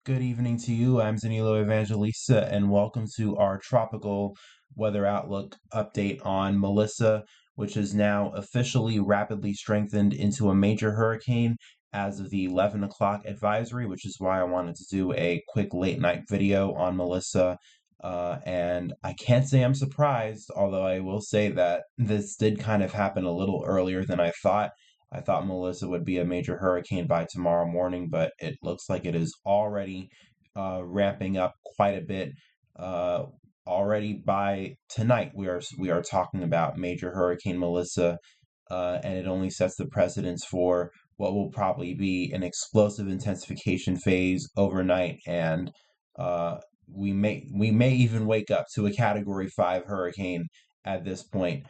Good evening to you. I'm Zanilo Evangelista, and welcome to our tropical weather outlook update on Melissa, which is now officially rapidly strengthened into a major hurricane as of the 11 o'clock advisory, which is why I wanted to do a quick late night video on Melissa. And I can't say I'm surprised, although I will say that this did kind of happen a little earlier than I thought. I thought Melissa would be a major hurricane by tomorrow morning, but it looks like it is already ramping up quite a bit. Uh, Already by tonight, we are talking about major Hurricane Melissa, and it only sets the precedence for what will probably be an explosive intensification phase overnight, and uh, we may even wake up to a Category 5 hurricane at this point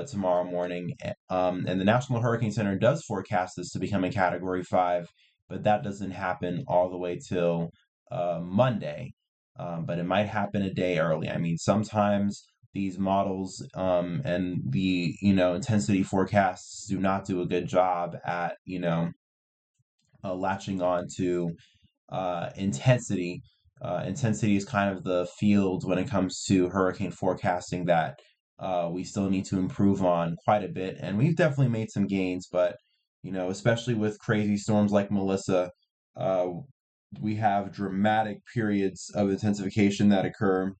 tomorrow morning. And the National Hurricane Center does forecast this to become a Category 5, but that doesn't happen all the way till Monday. But it might happen a day early. I mean, sometimes these models and the intensity forecasts do not do a good job at latching on to intensity. Intensity is kind of the field when it comes to hurricane forecasting that we still need to improve on quite a bit, and we've definitely made some gains. But especially with crazy storms like Melissa, uh, we have dramatic periods of intensification that occur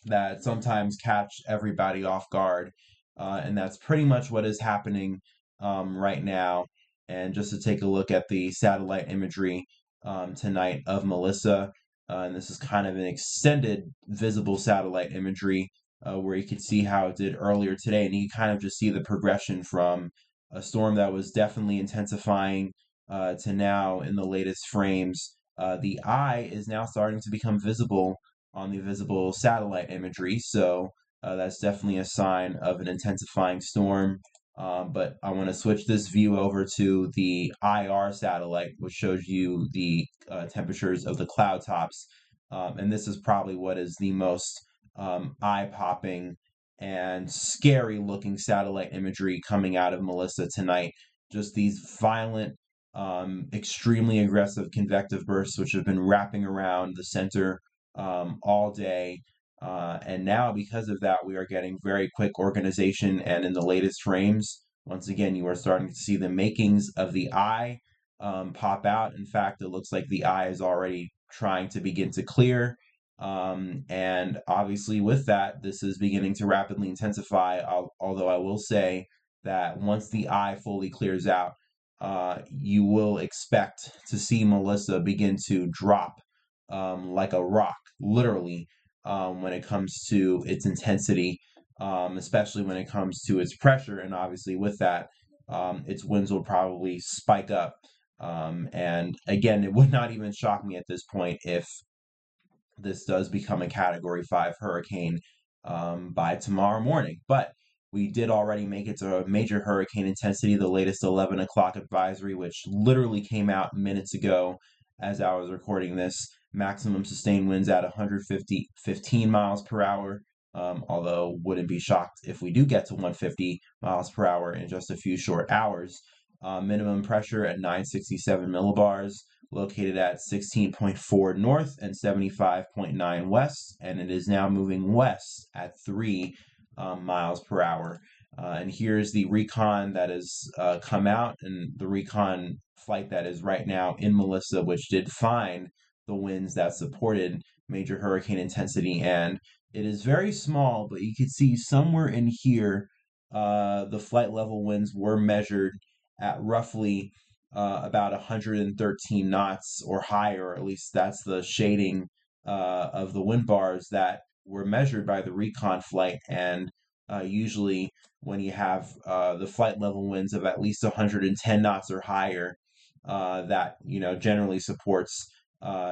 that sometimes catch everybody off guard. And that's pretty much what is happening right now. And just to take a look at the satellite imagery tonight of Melissa, and this is kind of an extended visible satellite imagery where you could see how it did earlier today. And you can kind of just see the progression from a storm that was definitely intensifying to now in the latest frames. The eye is now starting to become visible on the visible satellite imagery. So that's definitely a sign of an intensifying storm. But I want to switch this view over to the IR satellite, which shows you the temperatures of the cloud tops. And this is probably what is the most eye-popping and scary looking satellite imagery coming out of Melissa tonight. Just these violent, extremely aggressive convective bursts, which have been wrapping around the center all day. And now, because of that, we are getting very quick organization. And in the latest frames, once again, you are starting to see the makings of the eye pop out. In fact, it looks like the eye is already trying to begin to clear. And obviously, with that, this is beginning to rapidly intensify. Although I will say that once the eye fully clears out, you will expect to see Melissa begin to drop like a rock, literally, when it comes to its intensity, especially when it comes to its pressure. And obviously, with that, its winds will probably spike up. And again, it would not even shock me at this point if this does become a Category 5 hurricane by tomorrow morning. But we did already make it to a major hurricane intensity, the latest 11 o'clock advisory, which literally came out minutes ago as I was recording this. Maximum sustained winds at 15 miles per hour. Although wouldn't be shocked if we do get to 150 miles per hour in just a few short hours. Minimum pressure at 967 millibars, located at 16.4 north and 75.9 west, and it is now moving west at 3 miles per hour. And here's the recon that has come out, and the recon flight that is right now in Melissa, which did find the winds that supported major hurricane intensity. And it is very small, but you can see somewhere in here the flight level winds were measured at roughly about 113 knots or higher, or at least that's the shading of the wind bars that were measured by the recon flight. And usually, when you have the flight level winds of at least 110 knots or higher, that generally supports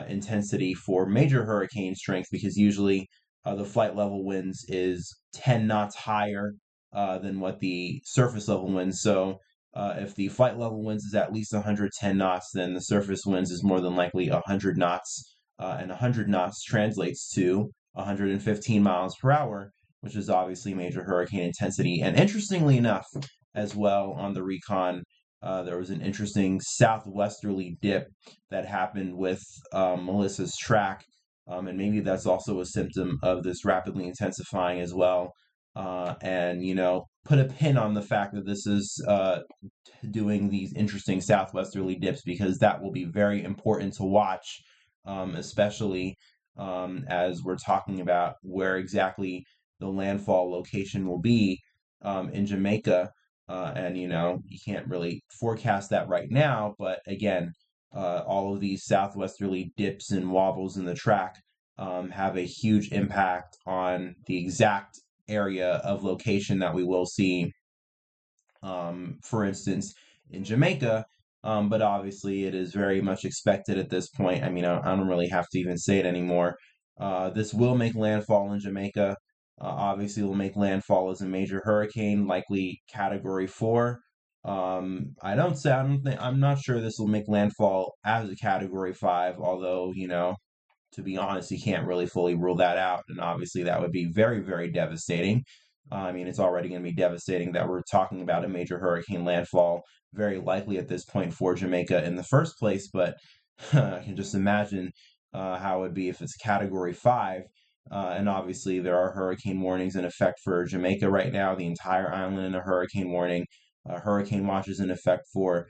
intensity for major hurricane strength, because usually the flight level winds is 10 knots higher than what the surface level winds. So if the flight level winds is at least 110 knots, then the surface winds is more than likely 100 knots, and 100 knots translates to 115 miles per hour, which is obviously major hurricane intensity. And interestingly enough, as well on the recon, There was an interesting southwesterly dip that happened with Melissa's track, and maybe that's also a symptom of this rapidly intensifying as well. And put a pin on the fact that this is doing these interesting southwesterly dips because that will be very important to watch, especially as we're talking about where exactly the landfall location will be in Jamaica. And you can't really forecast that right now, but again, all of these southwesterly dips and wobbles in the track have a huge impact on the exact area of location that we will see, for instance, in Jamaica. But obviously, it is very much expected at this point. I mean, I don't really have to even say it anymore. This will make landfall in Jamaica. Obviously, will make landfall as a major hurricane, likely Category 4. I don't think, I'm not sure this will make landfall as a Category 5, although, to be honest, you can't really fully rule that out. And obviously, that would be very, very devastating. I mean, it's already going to be devastating that we're talking about a major hurricane landfall, very likely at this point for Jamaica in the first place. But I can just imagine how it would be if it's Category 5. And obviously, there are hurricane warnings in effect for Jamaica right now, the entire island in a hurricane warning. Hurricane watch is in effect for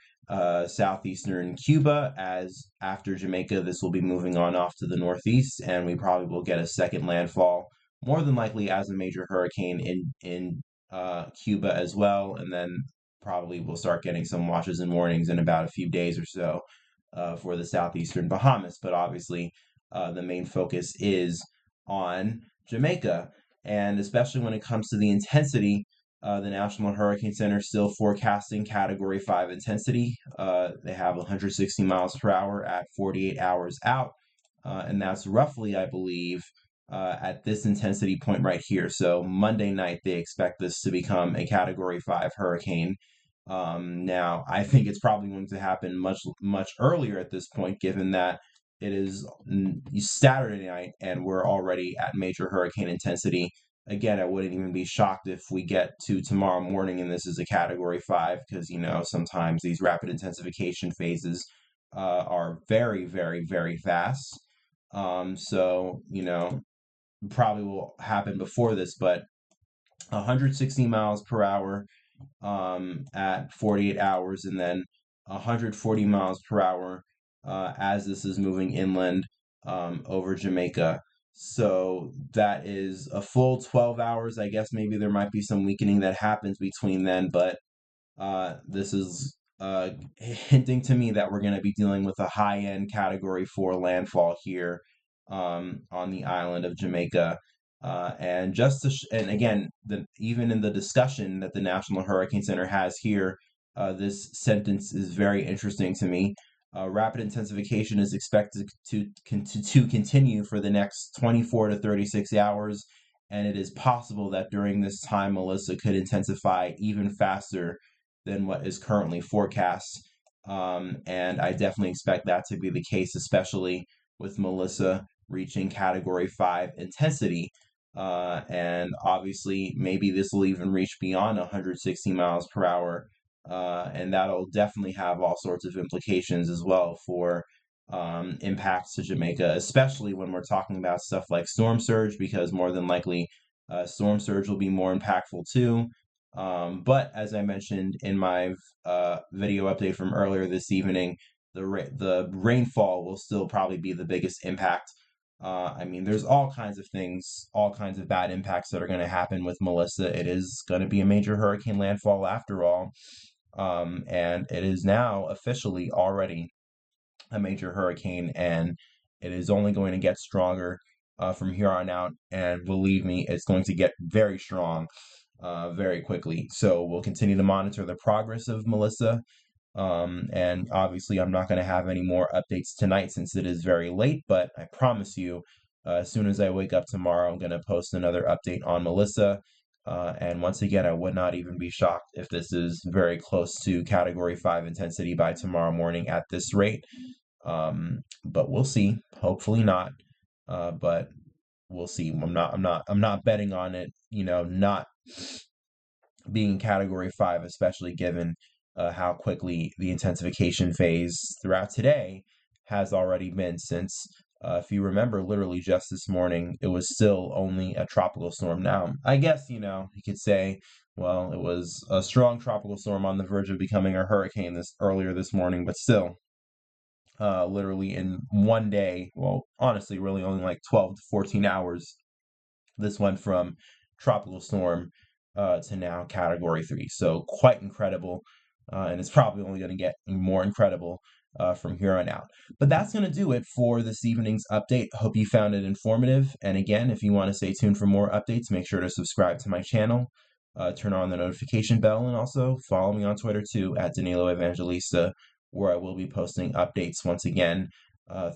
southeastern Cuba, as after Jamaica, this will be moving on off to the northeast, and we probably will get a second landfall, more than likely as a major hurricane in Cuba as well, and then probably we'll start getting some watches and warnings in about a few days or so for the southeastern Bahamas. But obviously, the main focus is on Jamaica, and especially when it comes to the intensity. The National Hurricane Center is still forecasting Category 5 intensity. They have 160 miles per hour at 48 hours out. And that's roughly, I believe, at this intensity point right here. So Monday night, they expect this to become a Category 5 hurricane. Now, I think it's probably going to happen much, much earlier at this point, given that it is Saturday night and we're already at major hurricane intensity. Again, I wouldn't even be shocked if we get to tomorrow morning and this is a Category 5 because, sometimes these rapid intensification phases are very, very, very fast. So, probably will happen before this, but 160 miles per hour at 48 hours, and then 140 miles per hour as this is moving inland over Jamaica. So that is a full 12 hours. I guess maybe there might be some weakening that happens between then, but this is hinting to me that we're going to be dealing with a high-end Category 4 landfall here on the island of Jamaica. And and again, even in the discussion that the National Hurricane Center has here, this sentence is very interesting to me. Rapid intensification is expected to continue for the next 24 to 36 hours, and it is possible that during this time, Melissa could intensify even faster than what is currently forecast. And I definitely expect that to be the case, especially with Melissa reaching Category 5 intensity. And obviously, maybe this will even reach beyond 160 miles per hour. And that'll definitely have all sorts of implications as well for impacts to Jamaica, especially when we're talking about stuff like storm surge, because more than likely, storm surge will be more impactful too. But as I mentioned in my video update from earlier this evening, the rainfall will still probably be the biggest impact. I mean, there's all kinds of things, all kinds of bad impacts that are going to happen with Melissa. It is going to be a major hurricane landfall after all. And it is now officially already a major hurricane, and it is only going to get stronger from here on out. And believe me, it's going to get very strong very quickly. So we'll continue to monitor the progress of Melissa. And obviously, I'm not going to have any more updates tonight since it is very late, but I promise you, as soon as I wake up tomorrow, I'm going to post another update on Melissa. And once again, I would not even be shocked if this is very close to Category 5 intensity by tomorrow morning at this rate. But we'll see. Hopefully not. But we'll see. I'm not betting on it, not being Category 5, especially given how quickly the intensification phase throughout today has already been, since if you remember, literally just this morning, it was still only a tropical storm. Now, I guess, you could say, well, it was a strong tropical storm on the verge of becoming a hurricane this earlier this morning, but still, literally in one day, well, honestly, really only like 12 to 14 hours, this went from tropical storm to now category 3. So quite incredible. And it's probably only going to get more incredible from here on out. But that's going to do it for this evening's update. Hope you found it informative. And again, if you want to stay tuned for more updates, make sure to subscribe to my channel, turn on the notification bell, and also follow me on Twitter too, at Danilo Evangelista, where I will be posting updates once again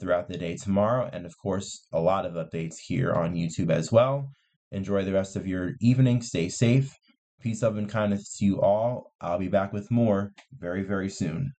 throughout the day tomorrow. And of course, a lot of updates here on YouTube as well. Enjoy the rest of your evening. Stay safe. Peace, love, and kindness to you all. I'll be back with more very, very soon.